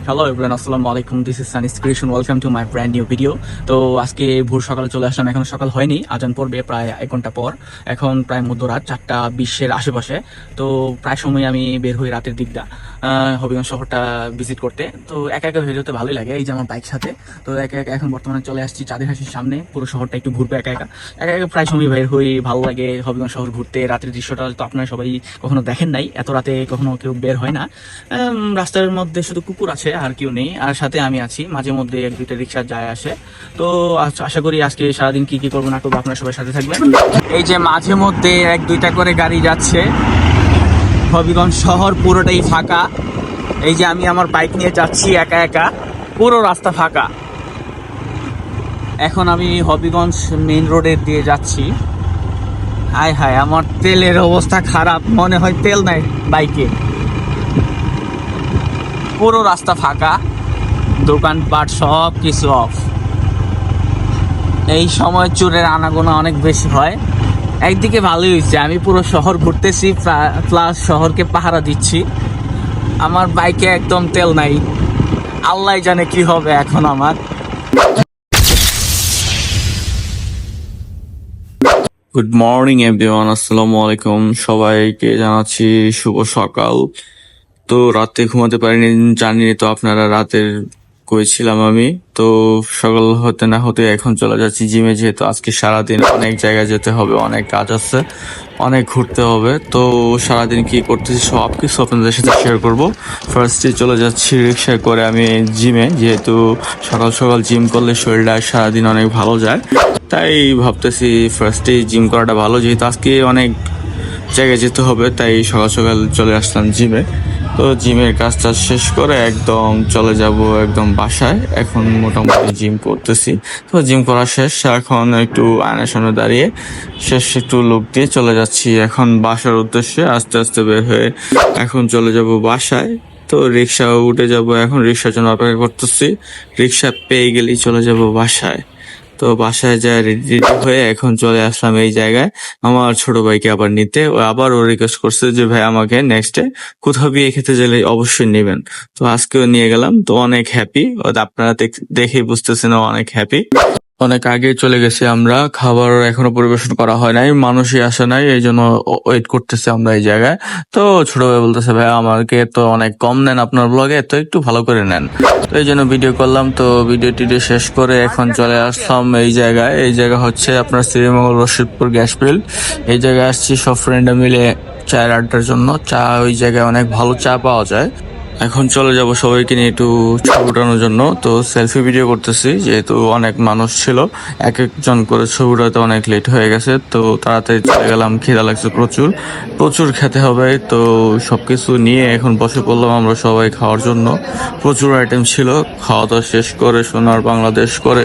Hello everyone, আসসালামু আলাইকুম। This is Sunny's creation. Welcome to my brand new video. তো আজকে ভোর সকালে চলে আসলাম। এখন সকাল হয়নি, আজান পড়বে প্রায় 1 ঘন্টা পর। এখন প্রায় মধ্যরাত 4টা 20-এর আশেপাশে। তো প্রায় সময় আমি বের হই রাতের দিকটা হবিগঞ্জ শহরটা ভিজিট করতে। তো একা একা হয়ে যেতে ভালোই লাগে, এই যে আমার বাইক সাথে। তো একা একা এখন বর্তমানে চলে আসছি চাঁদের হাসির সামনে। পুরো শহরটা একটু ঘুরবো একা একা একা একা প্রায় সময় বের হই। ভালো লাগে হবিগঞ্জ শহর ঘুরতে। রাতের দৃশ্যটা তো আপনারা সবাই কখনো দেখেন নাই, এত রাতে কখনো কেউ বের হয় না। রাস্তার মধ্যে শুধু কুকুর আছে, আর কেউ নেই। আর সাথে আমি আছি, মাঝে মধ্যে 1-2টা রিক্সা যায় আসে। তো আশা করি আজকে সারাদিন কি কি করবো না করবো আপনার সবাই সাথে থাকবেন। এই যে মাঝে মধ্যে 1-2টা করে গাড়ি যাচ্ছে। হবিগঞ্জ শহর পুরোটাই ফাঁকা। এই যে আমি আমার বাইক নিয়ে যাচ্ছি একা একা, পুরো রাস্তা ফাঁকা। এখন আমি হবিগঞ্জ মেইন রোডের দিয়ে যাচ্ছি। হায় হায়, আমার তেলের অবস্থা খারাপ, মনে হয় তেল নাই বাইকে। পুরো রাস্তা ফাঁকা, দোকানপাট সব কিছু অফ। এই সময় চোরের আনাগোনা অনেক বেশি হয়। একদিকে ভালোই হয়েছে, আমি পুরো শহর ঘুরতেছি প্লাস শহরকে পাহারা দিচ্ছি। আমার বাইকে একদম তেল নাই, আল্লাহ জানে কি হবে এখন আমার। গুড মর্নিং এভরিওয়ান, আসসালামু আলাইকুম। সবাইকে জানাচ্ছি শুভ সকাল। তো রাতে ঘুমাতে পারিনি, জানি তো আপনারা রাতের কইছিলাম আমি। তো সকাল হতে না হতে এখন চলে যাচ্ছি জিমে, যেহেতু আজকে সারাদিন অনেক জায়গায় যেতে হবে, অনেক কাজ আছে, অনেক ঘুরতে হবে। তো সারাদিন কি করতেছি সব কিছু আপনাদের সাথে শেয়ার করব। ফার্স্টে চলে যাচ্ছি রিক্সায় করে আমি জিমে, যেহেতু সকাল সকাল জিম করলে শরীরটা সারাদিন অনেক ভালো যায়। তাই ভাবতেছি ফার্স্টে জিম করাটা ভালো, যেহেতু আজকে অনেক জায়গায় যেতে হবে, তাই সকাল সকাল চলে আসলাম জিমে। তো জিমের কাজটা শেষ করে একদম চলে যাব একদম বাসায়। এখন মোটামুটি জিম করতেছি, তো জিম করা শেষ। এখন একটু আয়নার সামনে দাঁড়িয়ে শেষ একটু লুক দিয়ে চলে যাচ্ছি এখন বাসার উদ্দেশ্যে। আস্তে আস্তে বের হয়ে এখন চলে যাব বাসায়। তো রিক্সা উঠে যাব, এখন রিক্সার জন্য অপেক্ষা করতেছি। রিক্সা পেয়ে গেলেই চলে যাব বাসায়। তো বাসায় যায় রেডি হয়ে এখন চলে আসলাম এই জায়গায় আমার ছোট ভাইকে আবার নিতে। ও রিকোয়েস্ট করছে যে ভাই আমাকে নেক্সট ডে কোথাও বিয়ে খেতে গেলে অবশ্যই নেবেন। তো আজকেও নিয়ে গেলাম, তো অনেক হ্যাপি। আপনারা দেখেই বুঝতেছেন ও অনেক হ্যাপি। অনেক আগে চলে গেছি আমরা, খাবার এখনো পরিবেশন করা হয় নাই, মানুষই আসে নাই, এই জন্য ওয়েট করতেছি আমরা এই জায়গায়। তো ছোট ভাই বলতেছে ভাই আমাকে তো অনেক কম নেন আপনার ব্লগে, তো একটু ভালো করে নেন। তো এই জন্য ভিডিও করলাম। তো ভিডিও টিডিও শেষ করে এখন চলে আসলাম এই জায়গায়। এই জায়গা হচ্ছে আপনার শ্রীমঙ্গল রশিদপুর গ্যাস ফিল্ড। এই জায়গায় আসছি সব ফ্রেন্ডে মিলে চায়ের আড্ডার জন্য। চা ওই জায়গায় অনেক ভালো চা পাওয়া যায়। এখন চলে যাব সবাইকে নিয়ে একটু ছবি ওঠানোর জন্য। তো সেলফি ভিডিও করতেছি, যেহেতু অনেক মানুষ ছিল, এক একজন করে ছবি উঠাতে অনেক লেট হয়ে গেছে। তো তাড়াতাড়ি চলে গেলাম, খিদা লাগছে প্রচুর, প্রচুর খেতে হবে। তো সবকিছু নিয়ে এখন বসে পড়লাম আমরা সবাই খাওয়ার জন্য। প্রচুর আইটেম ছিল, খাওয়া দাওয়া শেষ করে সোনার বাংলাদেশ করে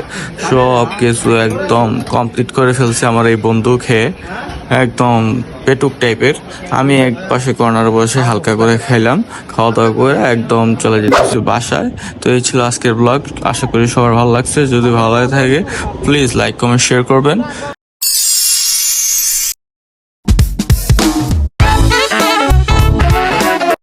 সব কিছু একদম কমপ্লিট করে ফেলছে আমার এই বন্ধু খেয়ে, একদম পেটুক টাইপের। আমি এক পাশে কর্নারে বসে হালকা করে খাইলাম, খাওয়া দাওয়া করে একদম চলে যেতেছি বাসায়। তো এই ছিল আজকের ব্লগ, আশা করি সবার ভালো লাগছে। যদি ভালো লাগে থাকে প্লিজ লাইক কমেন্ট শেয়ার করবেন।